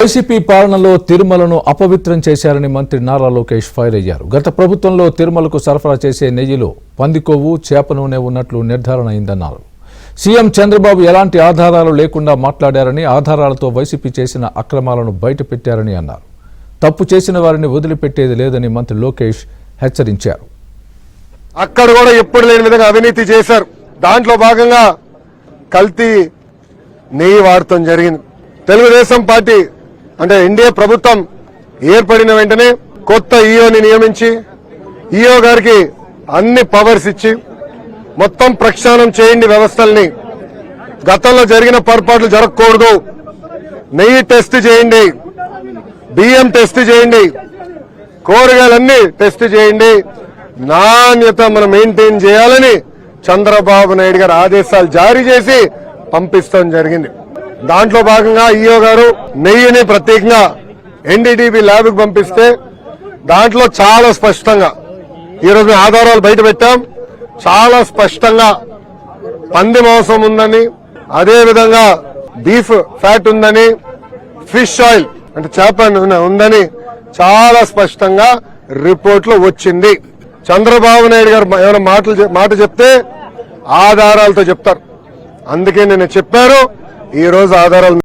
YCP పాలనలో తిరుమలను అపవిత్రం చేశారని మంత్రి నారా లోకేష్ ఫైర్ అయ్యారు. గత ప్రభుత్వంలో తిరుమలకు సరఫరా చేసే నెయ్యిలో పందికొవ్వు, చేప నూనె ఉన్నట్లు నిర్ధారణ అయిందన్నారు. సీఎం చంద్రబాబు ఎలాంటి ఆధారాలు లేకుండా మాట్లాడారని, ఆధారాలతో వైసీపీ చేసిన అక్రమాలను బయటపెట్టారని అన్నారు. తప్పు చేసిన వారిని వదిలిపెట్టేది లేదని మంత్రి లోకేష్ హెచ్చరించారు. అక్కడ కూడా ఎప్పుడు లేని విధంగా అవినీతి చేశారు. దాంట్లో భాగంగా కల్తీ నెయ్యి వాడటం జరిగింది. తెలుగుదేశం పార్టీ అంటే ఎన్డీఏ ప్రభుత్వం ఏర్పడిన వెంటనే కొత్త ఈఓని నియమించి ఈఓ గారికి అన్ని పవర్స్ ఇచ్చి మొత్తం ప్రక్షాళన చేయండి వ్యవస్థల్ని. గతంలో జరిగిన పొరపాట్లు జరగకూడదు. నెయ్యి టెస్ట్ చేయండి, బియ్యం టెస్ట్ చేయండి, కూరగాయలన్నీ టెస్ట్ చేయండి, నాణ్యత మనం మెయింటైన్ చేయాలని చంద్రబాబు నాయుడు గారు ఆదేశాలు జారీ చేసి పంపిస్తాం జరిగింది. దాంట్లో భాగంగా ఈఓ గారు నెయ్యిని ప్రత్యేకంగా ఎన్డీడీబీ ల్యాబ్కి పంపిస్తే దాంట్లో చాలా స్పష్టంగా ఈరోజు ఆధారాలు బయట పెట్టాం. చాలా స్పష్టంగా పంది మాంసం ఉందని, అదేవిధంగా బీఫ్ ఫ్యాట్ ఉందని, ఫిష్ ఆయిల్ అంటే చేప ఉందని చాలా స్పష్టంగా రిపోర్ట్లో వచ్చింది. చంద్రబాబు నాయుడు గారు ఏమైనా మాట చెప్తే ఆధారాలతో చెప్తారు. అందుకే నేను చెప్పారు, ఈ రోజు ఆధారాలు